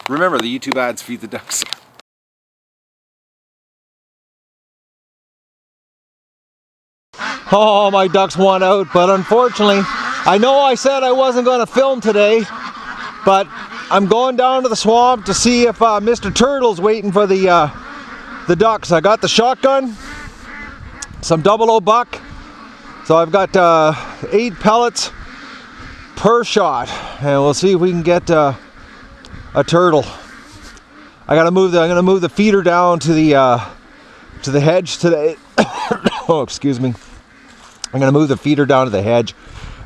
Remember, the YouTube ads feed the ducks. Oh, my ducks won out, but unfortunately, I know I said I wasn't going to film today, but I'm going down to the swamp to see if Mr. Turtle's waiting for the ducks. I got the shotgun, some 00 buck, so I've got 8 pellets per shot, and we'll see if we can get a turtle. I'm gonna move the feeder down to the hedge today. Oh, excuse me. I'm gonna move the feeder down to the hedge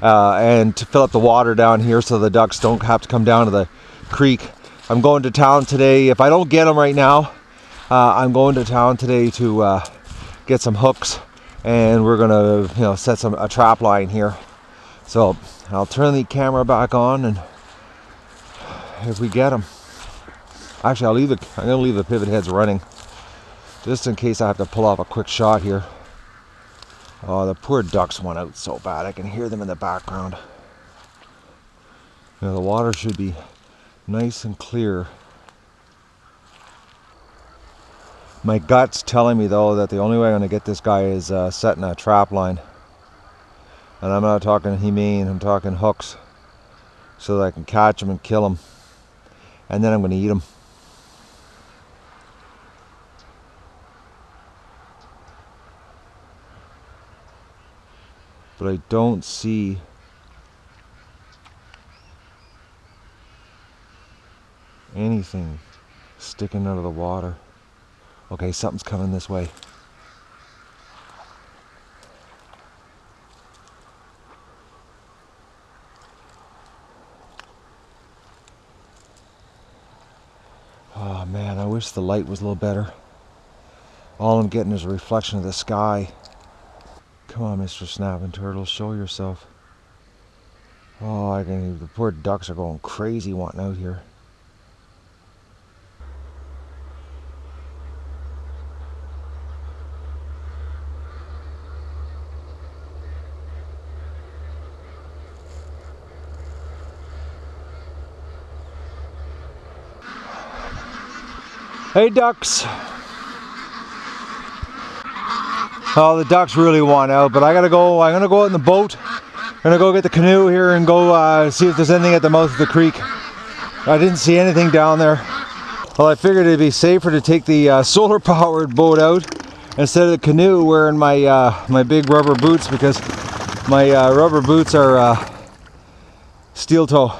and to fill up the water down here so the ducks don't have to come down to the creek. I'm going to town today. If I don't get them right now, I'm going to town today to get some hooks, and we're gonna set a trap line here. So I'll turn the camera back on, and if we get them, actually I'm gonna leave the pivot heads running just in case I have to pull off a quick shot here. Oh, the poor ducks went out so bad. I can hear them in the background. The water should be nice and clear. My gut's telling me though that the only way I'm going to get this guy is setting a trap line. And I'm not talking humane, I'm talking hooks, so that I can catch him and kill him. And then I'm going to eat him. But I don't see anything sticking out of the water. Okay, something's coming this way. Oh man, I wish the light was a little better. All I'm getting is a reflection of the sky. Come on, Mr. Snapping Turtle, show yourself. Oh, the poor ducks are going crazy wanting out here. Hey ducks! Oh, the ducks really want out, but I'm gonna go out in the boat. I'm gonna go get the canoe here and go see if there's anything at the mouth of the creek. I didn't see anything down there. Well, I figured it'd be safer to take the solar powered boat out instead of the canoe wearing my my big rubber boots, because my rubber boots are steel toe,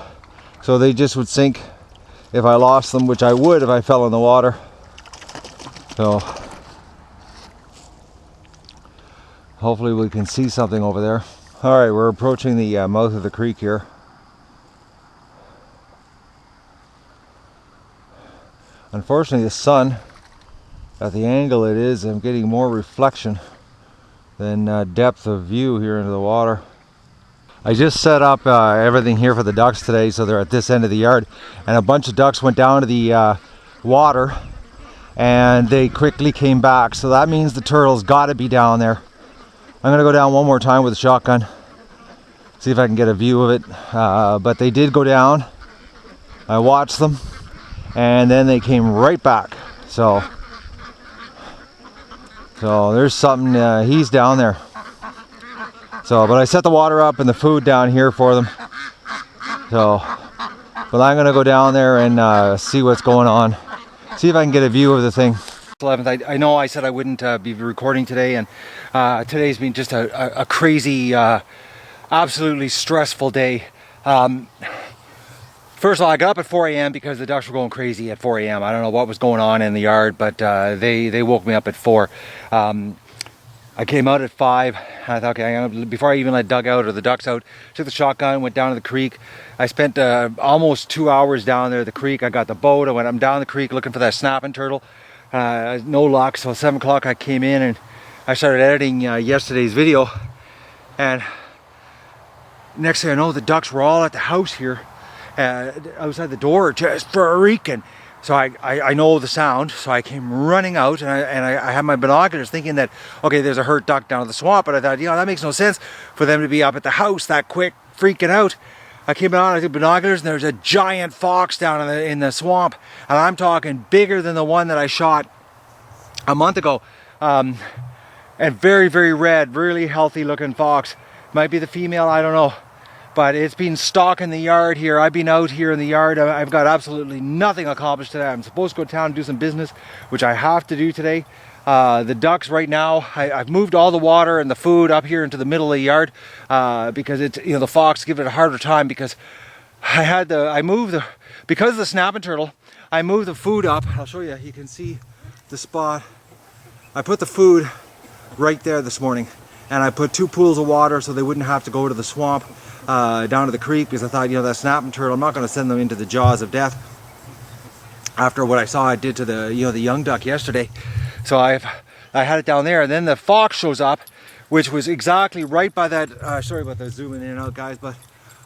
so they just would sink if I lost them, which I would if I fell in the water. So hopefully we can see something over there. Alright, we're approaching the mouth of the creek here. Unfortunately, the sun, at the angle it is, I'm getting more reflection than depth of view here into the water. I just set up everything here for the ducks today, so they're at this end of the yard, and a bunch of ducks went down to the water and they quickly came back, so that means the turtles got to be down there. I'm gonna go down one more time with a shotgun, see if I can get a view of it, but they did go down. I watched them and then they came right back, so there's something. He's down there. So, but I set the water up and the food down here for them. So, but I'm gonna go down there and see what's going on. See if I can get a view of the thing. 11th. I know I said I wouldn't be recording today, and today's been just a crazy, absolutely stressful day. First of all, I got up at 4 a.m. because the ducks were going crazy at 4 a.m. I don't know what was going on in the yard, but they woke me up at 4. I came out at 5. I thought, okay, before I even let Doug out or the ducks out, took the shotgun, went down to the creek. I spent almost 2 hours down there at the creek. I got the boat. I'm down the creek looking for that snapping turtle. No luck. So at 7 o'clock I came in and I started editing yesterday's video. And next thing I know, the ducks were all at the house here, outside the door, just freaking. So I know the sound, so I came running out, and I had my binoculars thinking that, okay, there's a hurt duck down in the swamp, but I thought, that makes no sense for them to be up at the house that quick, freaking out. I came out, I took binoculars, and there's a giant fox down in the swamp, and I'm talking bigger than the one that I shot a month ago. And very, very red, really healthy looking fox. Might be the female, I don't know. But it's been stalking the yard here. I've been out here in the yard. I've got absolutely nothing accomplished today. I'm supposed to go to town and do some business, which I have to do today. The ducks right now, I've moved all the water and the food up here into the middle of the yard because it's, the fox give it a harder time because because of the snapping turtle, I moved the food up. I'll show you, you can see the spot. I put the food right there this morning, and I put 2 pools of water so they wouldn't have to go to the swamp down to the creek, because I thought, that snapping turtle, I'm not going to send them into the jaws of death after what I saw I did to the the young duck yesterday. So I had it down there, and then the fox shows up, which was exactly right by that. Sorry about the zooming in and out, guys, but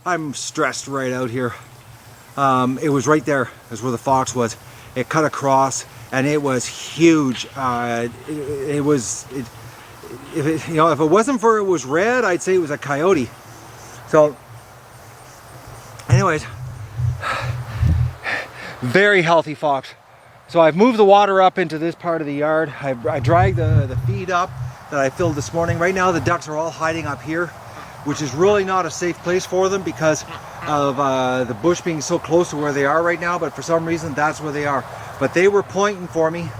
I'm stressed right out here. It was right there is where the fox was. It cut across, and it was huge. If it wasn't for it was red, I'd say it was a coyote. So anyways, very healthy fox. So I've moved the water up into this part of the yard. I dragged the feed up that I filled this morning. Right now the ducks are all hiding up here, which is really not a safe place for them because of the bush being so close to where they are right now, but for some reason that's where they are. But they were pointing for me,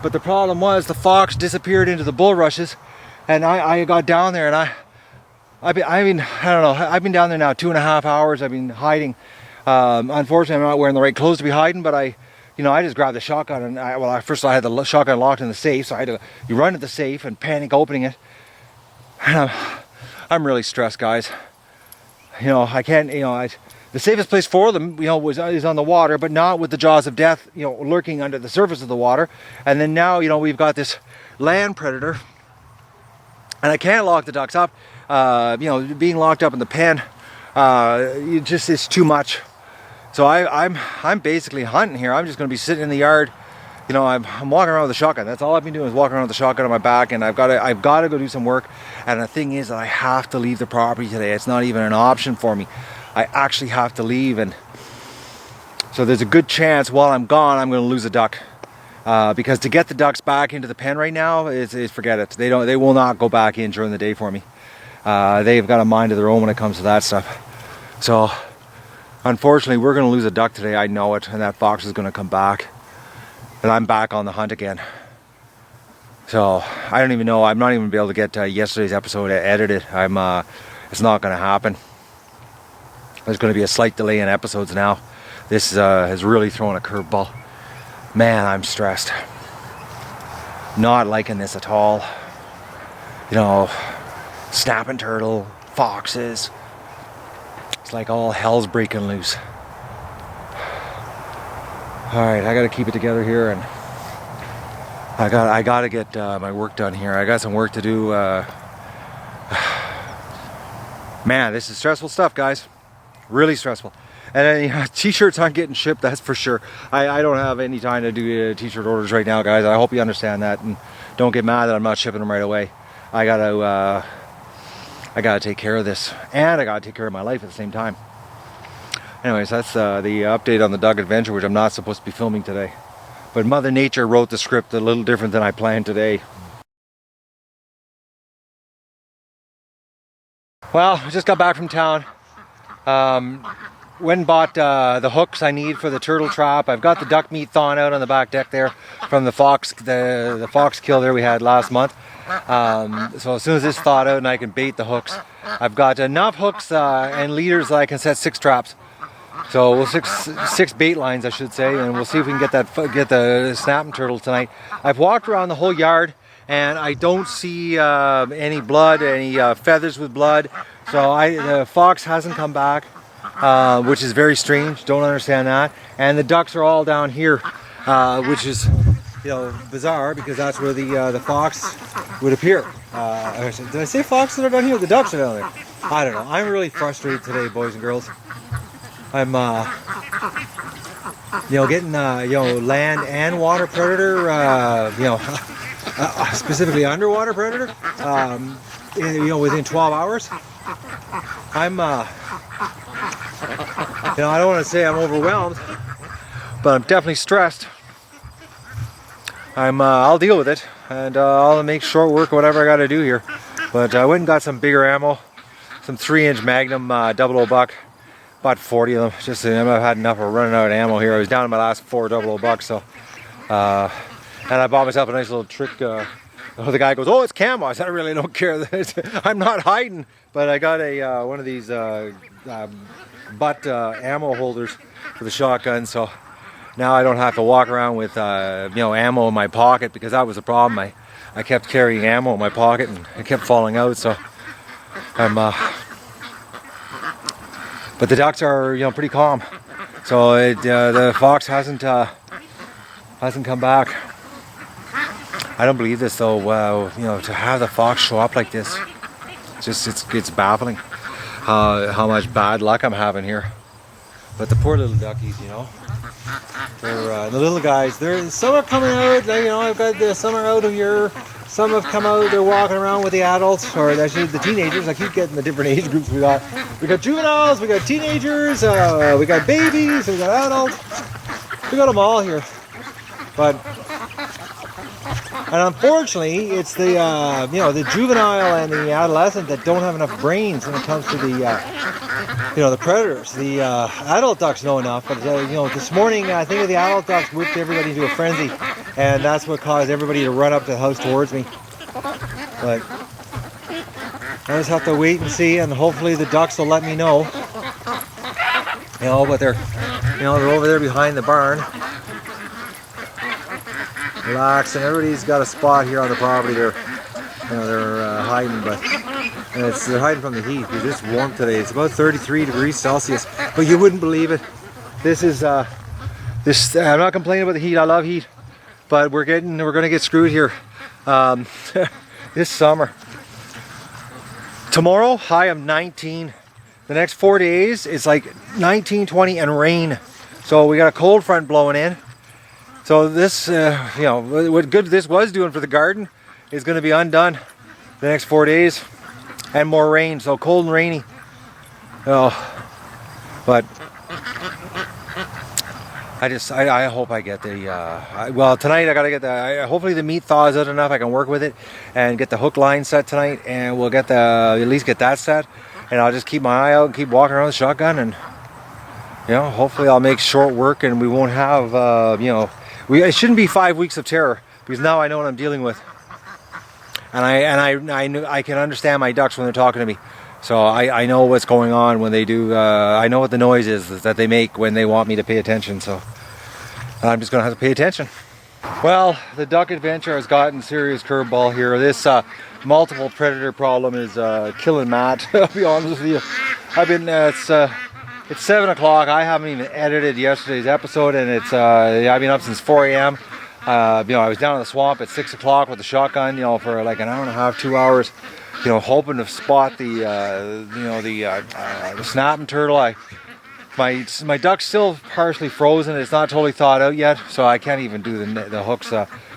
but the problem was the fox disappeared into the bulrushes, and I got down there, and I don't know, I've been down there now 2.5 hours. I've been hiding. Unfortunately, I'm not wearing the right clothes to be hiding, but I just grabbed the shotgun, and first of all, I had the shotgun locked in the safe, so I had to run to the safe and panic opening it. And I'm really stressed, guys. I can't, the safest place for them, is on the water, but not with the jaws of death, lurking under the surface of the water. And then now, we've got this land predator, and I can't lock the ducks up. Being locked up in the pen, it's too much. So I'm basically hunting here. I'm just going to be sitting in the yard. I'm walking around with a shotgun. That's all I've been doing is walking around with a shotgun on my back, and I've got to go do some work. And the thing is that I have to leave the property today. It's not even an option for me. I actually have to leave, and so there's a good chance while I'm gone I'm going to lose a duck. Because to get the ducks back into the pen right now is forget it. They will not go back in during the day for me. They've got a mind of their own when it comes to that stuff. So unfortunately, we're going to lose a duck today. I know it, and that fox is going to come back, and I'm back on the hunt again. So I don't even know. I'm not even going to be able to get yesterday's episode edited. It's not going to happen. There's going to be a slight delay in episodes now. This has really thrown a curveball. Man, I'm stressed. Not liking this at all. Snapping turtle, foxes. It's like all hell's breaking loose. Alright, I gotta keep it together here, and I gotta get my work done here. I got some work to do. Man, this is stressful stuff, guys. Really stressful. And then, t-shirts aren't getting shipped, that's for sure. I don't have any time to do t-shirt orders right now, guys. I hope you understand that, and don't get mad that I'm not shipping them right away. I gotta take care of this, and I gotta take care of my life at the same time. Anyways, that's the update on the duck adventure, which I'm not supposed to be filming today. But Mother Nature wrote the script a little different than I planned today. Well, I just got back from town. Went and bought the hooks I need for the turtle trap. I've got the duck meat thawing out on the back deck there from the fox kill there we had last month. So as soon as it's thawed out and I can bait the hooks, I've got enough hooks and leaders that I can set 6 traps. So we'll six bait lines, I should say, and we'll see if we can get the snapping turtle tonight. I've walked around the whole yard, and I don't see any blood, any feathers with blood. So the fox hasn't come back, which is very strange. Don't understand that. And the ducks are all down here, which is bizarre, because that's where the fox would appear. Did I say foxes are down here? The ducks are down there. I don't know. I'm really frustrated today, boys and girls. I'm getting land and water predator, specifically underwater predator, within 12 hours. You know, I don't want to say I'm overwhelmed, but I'm definitely stressed. I'll deal with it, and I'll make short work of whatever I got to do here. But I went and got some bigger ammo, some 3-inch Magnum 00 buck. Bought 40 of them. Just I've had enough of running out of ammo here. I was down to my last 4 00 bucks, so and I bought myself a nice little trick. The guy goes, "Oh, it's camo." I said, "I really don't care. I'm not hiding." But I got a one of these butt ammo holders for the shotgun, so now I don't have to walk around with ammo in my pocket, because that was a problem. I kept carrying ammo in my pocket and it kept falling out. So but the ducks are pretty calm. So the fox hasn't come back. I don't believe this though. To have the fox show up like this, it's baffling how much bad luck I'm having here. But the poor little duckies, they're the little guys. Some are coming out. I've got some are out of here. Some have come out. They're walking around with the adults, or actually the teenagers. I keep getting the different age groups we got. We got juveniles. We got teenagers. We got babies. We got adults. We got them all here. And unfortunately, it's the the juvenile and the adolescent that don't have enough brains when it comes to the predators. The adult ducks know enough, but this morning I think the adult ducks whipped everybody into a frenzy, and that's what caused everybody to run up to the house towards me. But I just have to wait and see, and hopefully the ducks will let me know. But they're over there behind the barn, relaxing. Everybody's got a spot here on the property. They're hiding, but they're hiding from the heat. It's warm today. It's about 33 degrees Celsius, but you wouldn't believe it. This is I'm not complaining about the heat. I love heat, but we're gonna get screwed here this summer. Tomorrow high of 19. The next 4 days it's like 19, 20 and rain. So we got a cold front blowing in. So this, what good this was doing for the garden is going to be undone the next 4 days, and more rain. So cold and rainy. But I hope I get tonight I gotta get hopefully the meat thaws out enough I can work with it and get the hook line set tonight, and we'll get at least get that set, and I'll just keep my eye out and keep walking around the shotgun, and hopefully I'll make short work, and we won't have it shouldn't be 5 weeks of terror, because now I know what I'm dealing with, and I can understand my ducks when they're talking to me. So I know what's going on when they do. I know what the noise is that they make when they want me to pay attention. So I'm just going to have to pay attention. Well, the duck adventure has gotten serious curveball here. This multiple predator problem is killing Matt. I'll be honest with you. I've been it's 7 o'clock. I haven't even edited yesterday's episode, and I've been up since 4 a.m. I was down in the swamp at 6 o'clock with the shotgun, for like an hour and a half, 2 hours. Hoping to spot the snapping turtle. My duck's still partially frozen. It's not totally thawed out yet, so I can't even do the hooks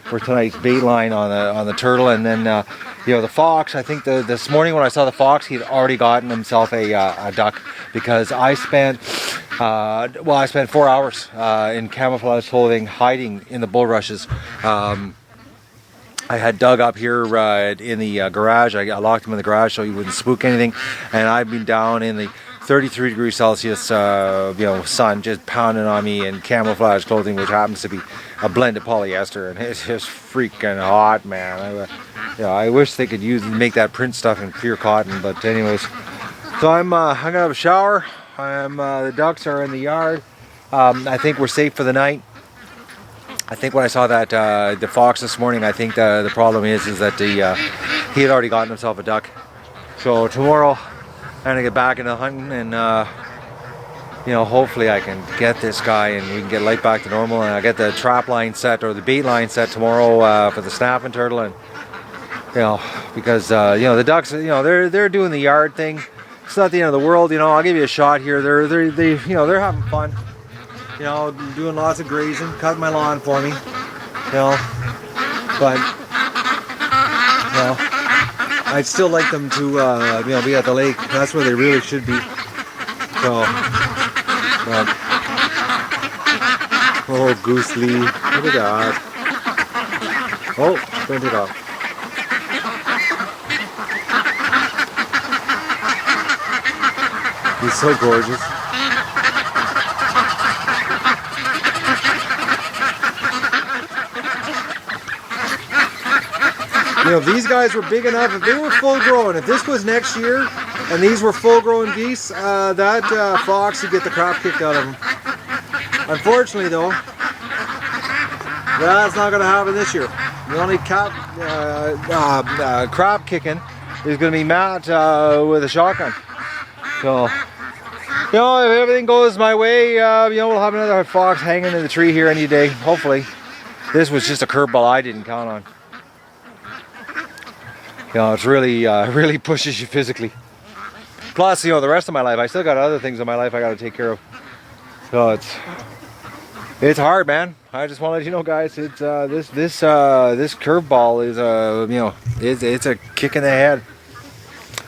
for tonight's bait line on the turtle. And then the fox. I think this morning when I saw the fox, he had already gotten himself a duck, because I spent 4 hours in camouflage clothing hiding in the bulrushes. I had Doug up here in the garage. I locked him in the garage so he wouldn't spook anything. And I've been down in the 33 degrees Celsius, sun just pounding on me in camouflage clothing, which happens to be a blended polyester, and it's just freaking hot, man. I wish they could make that print stuff in clear cotton, but anyways. So I'm gonna have a shower. The ducks are in the yard. I think we're safe for the night. I think when I saw that the fox this morning, I think the problem is that he had already gotten himself a duck. So tomorrow I'm gonna get back into hunting, and hopefully I can get this guy and we can get light back to normal, and I get the trap line set or the bait line set tomorrow for the snapping turtle, and because the ducks, they're doing the yard thing. It's not the end of the world, I'll give you a shot here. They're having fun. Doing lots of grazing, cutting my lawn for me, but I'd still like them to be at the lake. That's where they really should be. So, But, oh, Goose Lee, look at that. Oh, turned it off. He's so gorgeous. You know, these guys were big enough. If they were full grown, if this was next year and these were full grown geese, that fox would get the crap kicked out of him. Unfortunately though, that's not going to happen this year. The only crap kicking is going to be Matt with a shotgun. So, you know, if everything goes my way, you know, we'll have another fox hanging in the tree here any day, hopefully. This was just a curveball I didn't count on. You know, it's really, really pushes you physically. Plus, you know, the rest of my life, I still got other things in my life I got to take care of. So it's hard, man. I just want to let you know, guys, it's this curveball is you know, it's a kick in the head.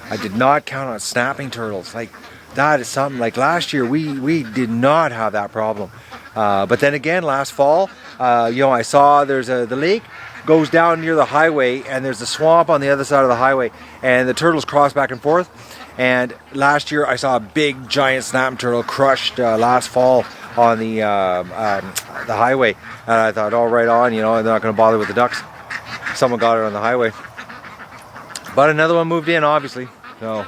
I did not count on snapping turtles. Like, that is something. Like last year, we did not have that problem. But then again, last fall, you know, I saw there's the lake goes down near the highway, and there's a swamp on the other side of the highway, and the turtles cross back and forth. And last year I saw a big giant snapping turtle crushed last fall on the highway, and I thought, oh, right on, you know, they're not going to bother with the ducks. Someone got it on the highway, but another one moved in, obviously. So,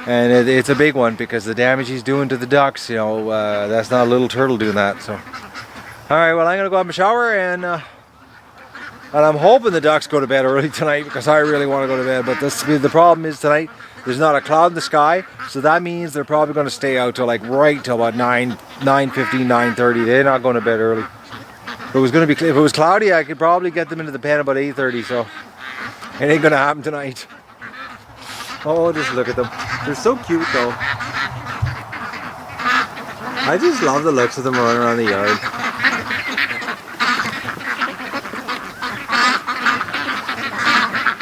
and it's a big one because the damage he's doing to the ducks, you know, that's not a little turtle doing that. So, all right, well, I'm going to go have a shower, and I'm hoping the ducks go to bed early tonight because I really want to go to bed. But the problem is tonight there's not a cloud in the sky, so that means they're probably going to stay out till like right till about 9:15, 9:30. They're not going to bed early. If it was cloudy, I could probably get them into the pen about 8:30. So it ain't going to happen tonight. Oh, just look at them. They're so cute though. I just love the looks of them running around the yard.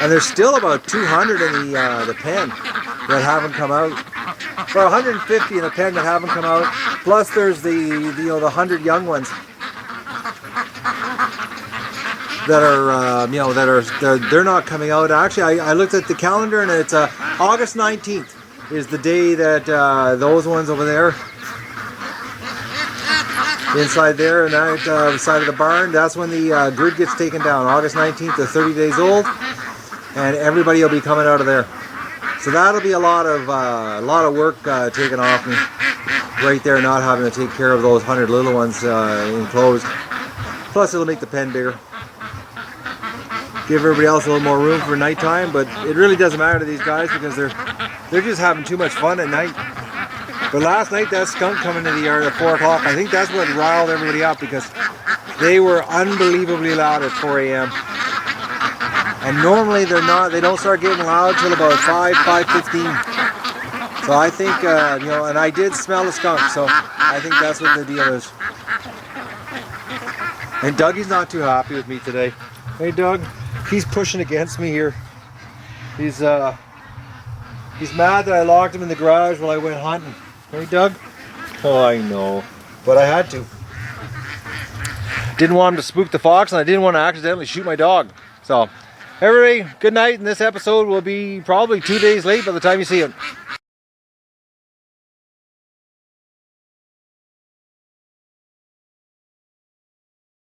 And there's still about 200 in the pen that haven't come out. Well, 150 in the pen that haven't come out. Plus there's the 100 young ones that are you know, they're not coming out. Actually, I looked at the calendar, and it's August 19th is the day that those ones over there inside there, and that side of the barn, that's when the grid gets taken down. August 19th, they're 30 days old. And everybody will be coming out of there, so that'll be a lot of work taken off me right there, not having to take care of those 100 little ones enclosed. Plus, it'll make the pen bigger, give everybody else a little more room for nighttime. But it really doesn't matter to these guys because they're just having too much fun at night. But last night, that skunk coming into the yard at 4 o'clock, I think that's what riled everybody up because they were unbelievably loud at 4 a.m. And normally they don't start getting loud till about 5:15. So I think, you know, and I did smell a skunk, so I think that's what the deal is. And Dougie's not too happy with me today. Hey, Doug, he's pushing against me here. He's mad that I locked him in the garage while I went hunting. Hey, Doug? Oh, I know, but I had to. Didn't want him to spook the fox, and I didn't want to accidentally shoot my dog. So, everybody, good night, and this episode will be probably 2 days late by the time you see it.